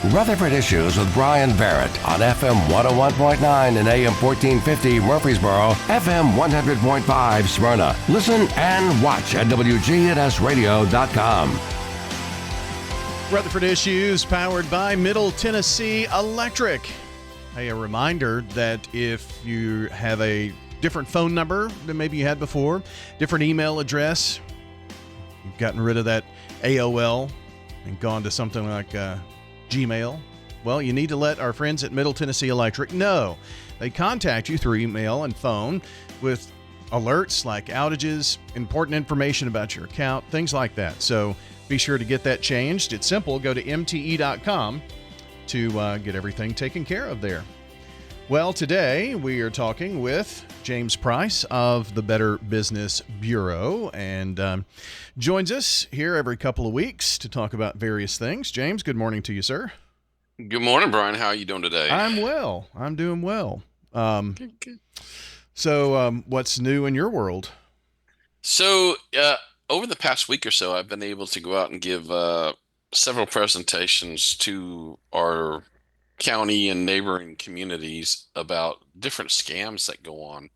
Rutherford Issues with Bryan Barrett on FM 101.9 and AM 1450 Murfreesboro, FM 100.5 Smyrna. Listen and watch at WGNSradio.com. Rutherford Issues powered by Middle Tennessee Electric. Hey, a reminder that if you have a different phone number than maybe you had before, different email address, you've gotten rid of that AOL and gone to something like Gmail, well, you need to let our friends at Middle Tennessee Electric know. They contact you through email and phone with alerts like outages, important information about your account, things like that. So be sure to get that changed. It's simple. Go to mte.com to get everything taken care of there. Well, today we are talking with James Price of the Better Business Bureau, and joins us here every couple of weeks to talk about various things. James, good morning to you, sir. Good morning, Brian. How are you doing today? I'm well. I'm doing well. Good. So what's new in your world? So, over the past week or so, I've been able to go out and give several presentations to our county and neighboring communities about different scams that go on.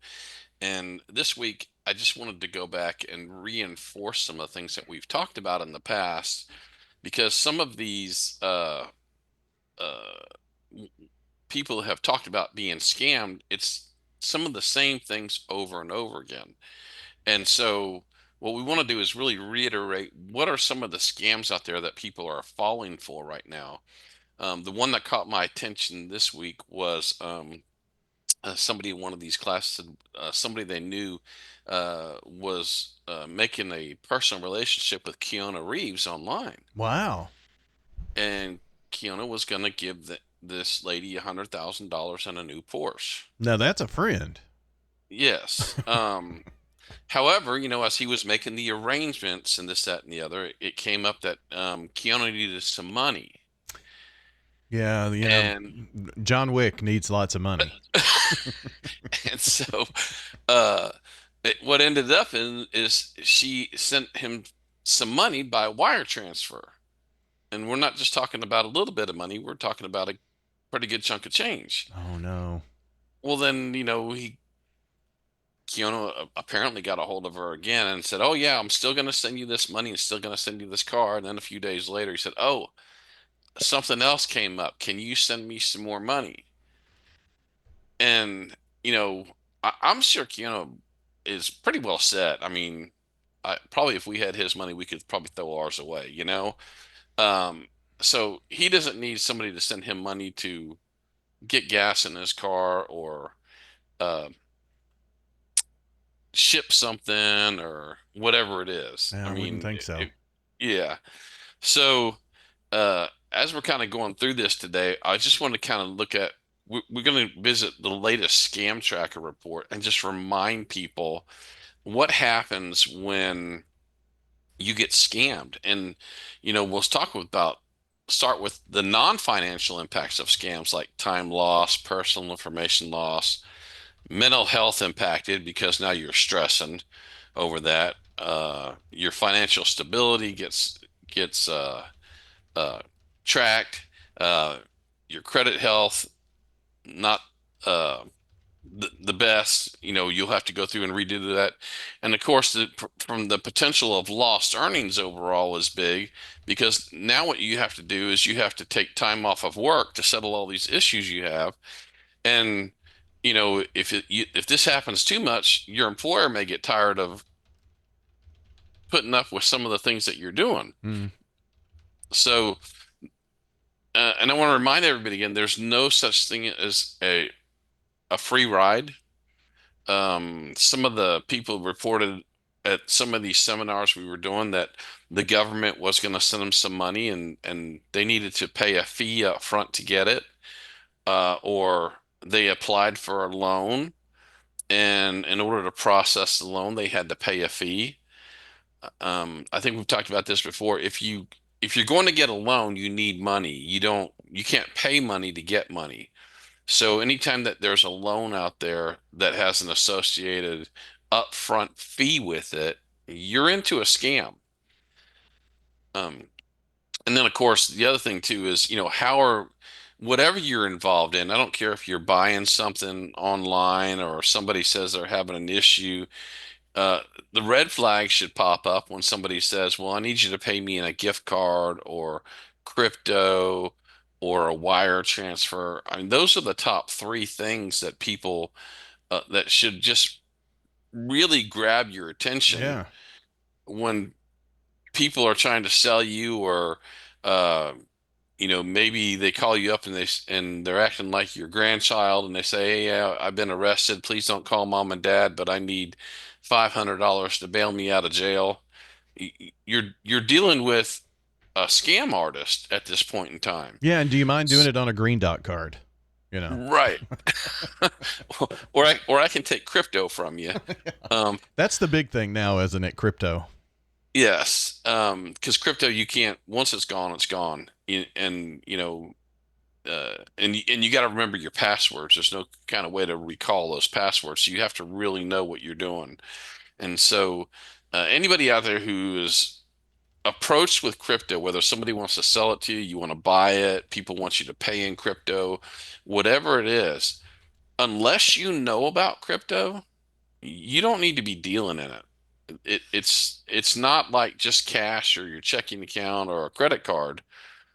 And this week, I just wanted to go back and reinforce some of the things that we've talked about in the past, because some of these people have talked about being scammed. It's some of the same things over and over again. And so what we want to do is really reiterate what are some of the scams out there that people are falling for right now. The one that caught my attention this week was somebody in one of these classes, somebody they knew was making a personal relationship with Keanu Reeves online. Wow. And Keanu was going to give this lady $100,000 and a new Porsche. Now that's a friend. Yes. However, as he was making the arrangements and this, that, and the other, it came up that Keanu needed some money. Yeah, And John Wick needs lots of money. and so what ended up is she sent him some money by wire transfer. And we're not just talking about a little bit of money, we're talking about a pretty good chunk of change. Oh, no. Well, then, Keanu apparently got a hold of her again and said, "Oh yeah, I'm still going to send you this money and still going to send you this car." And then a few days later, he said, "Oh, something else came up. Can you send me some more money?" And I'm sure Keanu is pretty well set. I mean, probably if we had his money, we could probably throw ours away. So he doesn't need somebody to send him money to get gas in his car or uh, ship something or whatever it is. Yeah, I wouldn't think so. Yeah. So as we're kind of going through this today, I just want to kind of look at, we're going to visit the latest scam tracker report and just remind people what happens when you get scammed. And, we'll start with the non-financial impacts of scams like time loss, personal information loss, mental health impacted because now you're stressing over that. Your financial stability gets tracked. Your credit health not the best. You'll have to go through and redo that. And of course, from the potential of lost earnings overall is big, because now what you have to do is you have to take time off of work to settle all these issues you have. And if this happens too much, your employer may get tired of putting up with some of the things that you're doing. Mm. So, and I want to remind everybody again, there's no such thing as a free ride. Some of the people reported at some of these seminars we were doing that the government was going to send them some money and they needed to pay a fee up front to get it, or they applied for a loan, and in order to process the loan, they had to pay a fee. I think we've talked about this before. If you're going to get a loan, you need money. You can't pay money to get money. So anytime that there's a loan out there that has an associated upfront fee with it, you're into a scam. And then, of course, the other thing too is, how are whatever you're involved in, I don't care if you're buying something online or somebody says they're having an issue, uh, the red flag should pop up when somebody says, well, I need you to pay me in a gift card or crypto or a wire transfer. I mean, those are the top three things that people that should just really grab your attention Yeah. when people are trying to sell you or uh, maybe they call you up and they're acting like your grandchild and they say, "Hey, I've been arrested. Please don't call mom and dad, but I need $500 to bail me out of jail." You're dealing with a scam artist at this point in time. Yeah, and do you mind doing it on a green dot card? You know. Right. Or I can take crypto from you. Um, That's the big thing now, isn't it? Crypto. yes. Because crypto you can't once it's gone, it's gone. And and you got to remember your passwords. There's no kind of way to recall those passwords. So you have to really know what you're doing. And so anybody out there who is approached with crypto, whether somebody wants to sell it to you, you want to buy it, people want you to pay in crypto, whatever it is, unless you know about crypto, you don't need to be dealing in it. It's not like just cash or your checking account or a credit card.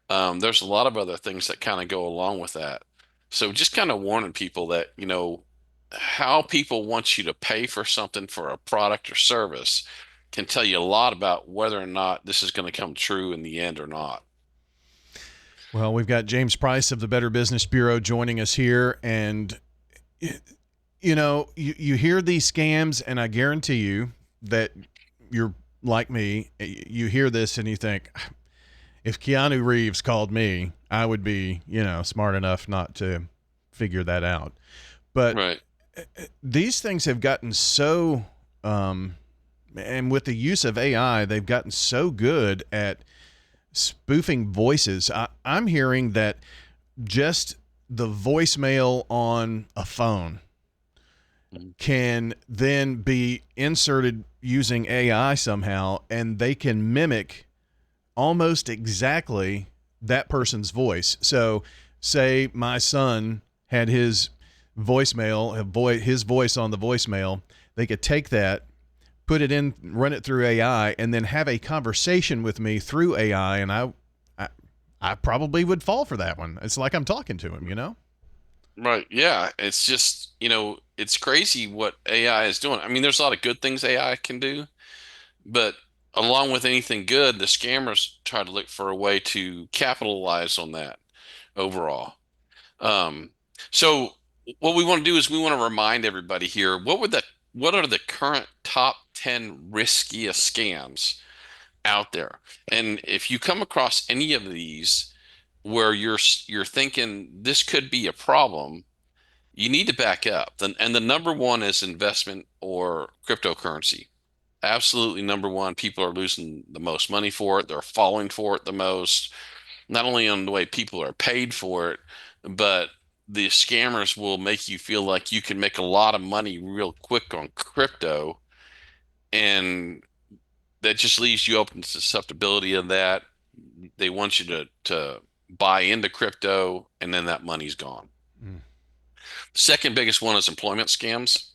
There's a lot of other things that kind of go along with that. So just kind of warning people that, how people want you to pay for something for a product or service can tell you a lot about whether or not this is going to come true in the end or not. Well, we've got James Price of the Better Business Bureau joining us here, and you hear these scams, and I guarantee you that you're like me. You hear this and you think, if Keanu Reeves called me, I would be, smart enough not to figure that out. But Right. these things have gotten so, and with the use of AI, they've gotten so good at spoofing voices. I'm hearing that just the voicemail on a phone Mhm. can then be inserted using AI somehow, and they can mimic almost exactly that person's voice. So, say my son had his his voice on the voicemail, they could take that, put it in, run it through AI, and then have a conversation with me through AI, and I, I probably would fall for that one. It's like I'm talking to him. Right. Yeah. It's just, it's crazy what AI is doing. I mean, there's a lot of good things AI can do, but along with anything good, the scammers try to look for a way to capitalize on that overall. Um, so what we want to do is we want to remind everybody here, what are the current top 10 riskiest scams out there? And if you come across any of these where you're thinking this could be a problem, you need to back up. And the number one is investment or cryptocurrency. Absolutely number one. People are losing the most money for it. They're falling for it the most, not only on the way people are paid for it, but the scammers will make you feel like you can make a lot of money real quick on crypto. And that just leaves you open to susceptibility of that. They want you to buy into crypto and then that money's gone. Mm. Second biggest one is employment scams.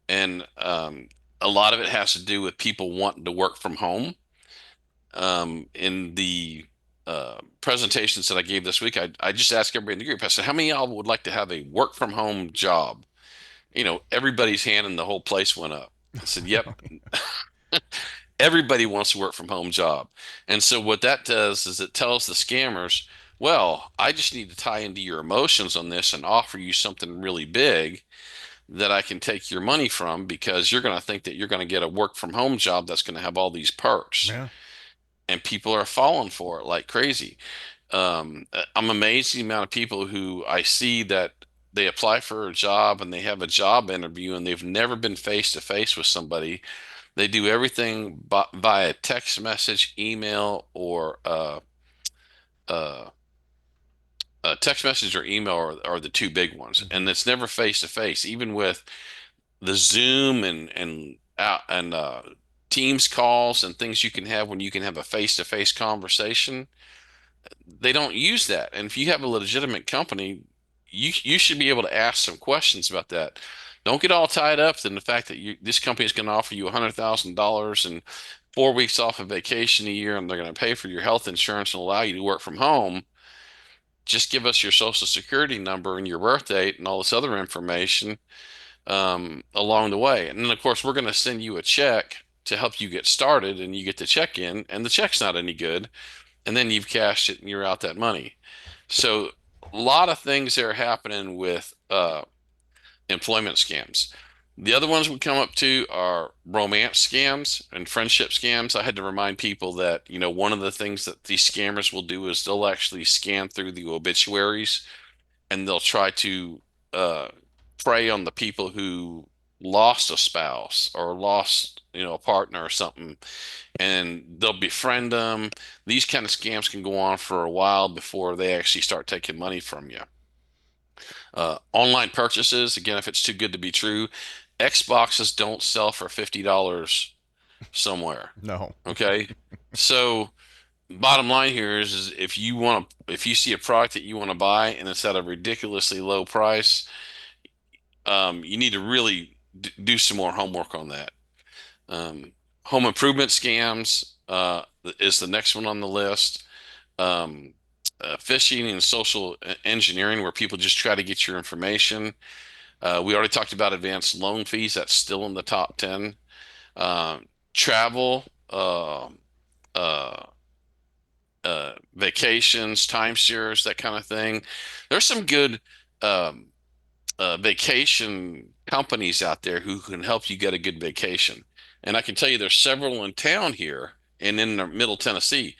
And a lot of it has to do with people wanting to work from home. In the presentations that I gave this week, I just asked everybody in the group, I said, how many of y'all would like to have a work from home job? Everybody's hand in the whole place went up. I said, yep, everybody wants to work from home job. And so what that does is it tells the scammers, well, I just need to tie into your emotions on this and offer you something really big that I can take your money from because you're going to think that you're going to get a work from home job that's going to have all these perks. Yeah. And people are falling for it like crazy. I'm amazed the amount of people who I see that they apply for a job and they have a job interview and they've never been face to face with somebody. They do everything via text message, email, or uh, text message or email are the two big ones, Mhm. and it's never face to face. Even with the Zoom and Teams calls and things you can have when you can have a face to face conversation, They don't use that. And if you have a legitimate company, you should be able to ask some questions about that. Don't get all tied up in the fact that this company is going to offer you $100,000 and 4 weeks off of vacation a year, and they're going to pay for your health insurance and allow you to work from home. Just give us your social security number and your birth date and all this other information along the way. And then, of course, we're going to send you a check to help you get started, and you get the check in, and the check's not any good. And then you've cashed it and you're out that money. So, a lot of things that are happening with employment scams. The other ones we come up to are romance scams and friendship scams. I had to remind people that, one of the things that these scammers will do is they'll actually scan through the obituaries and they'll try to uh, prey on the people who lost a spouse or lost, a partner or something, and they'll befriend them. These kind of scams can go on for a while before they actually start taking money from you. Online purchases, again, if it's too good to be true, Xboxes don't sell for $50 somewhere. No. Okay. So bottom line here is if you see a product that you want to buy and it's at a ridiculously low price, you need to really do some more homework on that. Home improvement scams is the next one on the list. Um, Phishing and social engineering, where people just try to get your information. We already talked about advanced loan fees. That's still in the top 10. Travel, uh, vacations, timeshares, that kind of thing. There's some good um, vacation companies out there who can help you get a good vacation. And I can tell you there's several in town here and in the Middle Tennessee,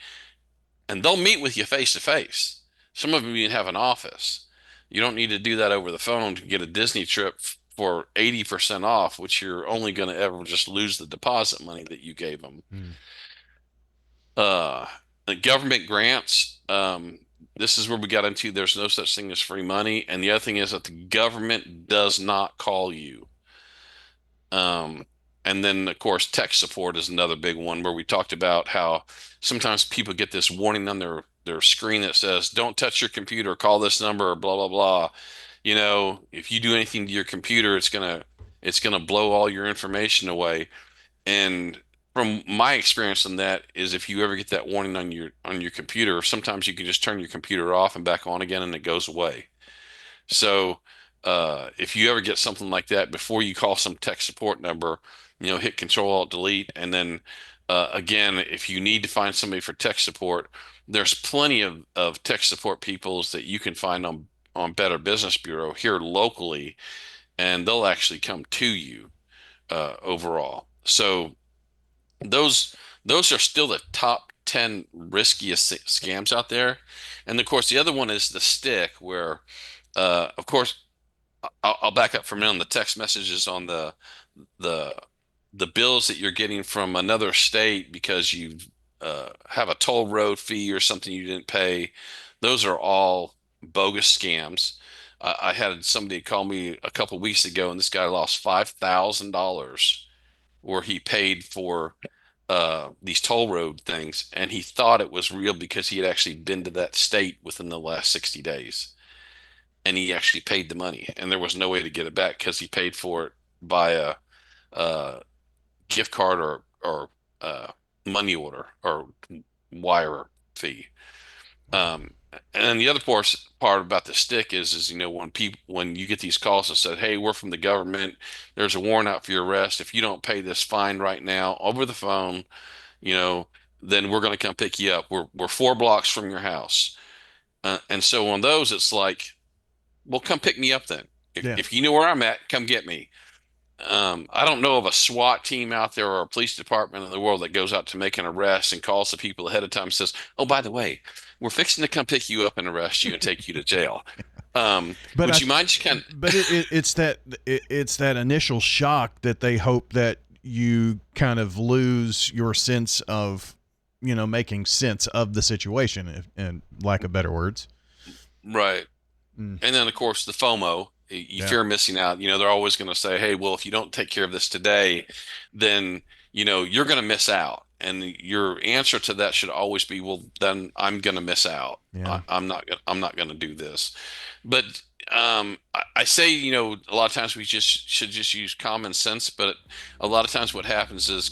and they'll meet with you face to face. Some of them even have an office. You don't need to do that over the phone to get a Disney trip for 80% off, which you're only going to ever just lose the deposit money that you gave them. Mm. Uh, the government grants, this is where we got into there's no such thing as free money. And the other thing is that the government does not call you. Um, and then, of course, tech support is another big one where we talked about how sometimes people get this warning on their screen that says, don't touch your computer, call this number, or blah, blah, blah. If you do anything to your computer, it's gonna blow all your information away. And from my experience on that is if you ever get that warning on your computer, sometimes you can just turn your computer off and back on again and it goes away. So if you ever get something like that, before you call some tech support number, hit Control Alt Delete, and then again, if you need to find somebody for tech support, there's plenty of tech support peoples that you can find on Better Business Bureau here locally, and they'll actually come to you overall. So those are still the top 10 riskiest scams out there. And of course, the other one is the stick, where of course, I'll back up for a minute on the text messages on the the bills that you're getting from another state because you have a toll road fee or something you didn't pay. Those are all bogus scams. I had somebody call me a couple weeks ago, and this guy lost $5,000 where he paid for these toll road things, and he thought it was real because he had actually been to that state within the last 60 days, and he actually paid the money, and there was no way to get it back because he paid for it by a gift card or money order or wire fee. Um, and the other part about the stick is when you get these calls that said, "Hey, we're from the government. There's a warrant out for your arrest. If you don't pay this fine right now over the phone, you know, then we're going to come pick you up. We're 4 blocks from your house." And so on those, it's like, well, come pick me up then. If Yeah. if you know where I'm at, come get me. I don't know of a SWAT team out there or a police department in the world that goes out to make an arrest and calls the people ahead of time and says, "Oh, by the way, we're fixing to come pick you up and arrest you and take you to jail." But Would you mind just kind of, but it's that initial shock that they hope that you kind of lose your sense of making sense of the situation, and lack of better words. right? Mm. And then, of course, the FOMO, you Yeah. fear missing out. They're always going to say, "Hey, well, if you don't take care of this today, then, you're going to miss out." and your answer to that should always be, well, then I'm going to miss out. Yeah. I'm not going to do this. But I say, a lot of times we should just use common sense, but a lot of times what happens is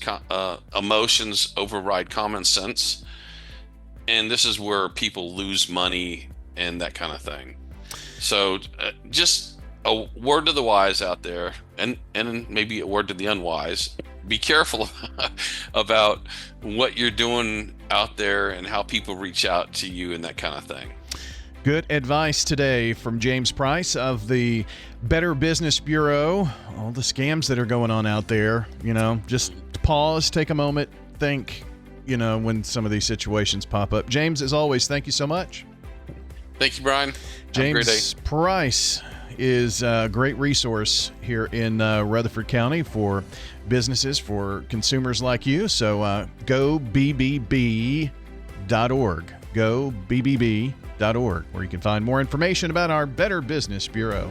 emotions override common sense, and this is where people lose money and that kind of thing. So just a word to the wise out there, and maybe a word to the unwise. Be careful about what you're doing out there and how people reach out to you and that kind of thing. Good advice today from James Price of the Better Business Bureau. All the scams that are going on out there, just pause, take a moment, think, when some of these situations pop up. James, as always, thank you so much. Thank you, Brian. James Price is a great resource here in Rutherford County for businesses, for consumers like you. So go BBB.org. Go BBB.org, where you can find more information about our Better Business Bureau.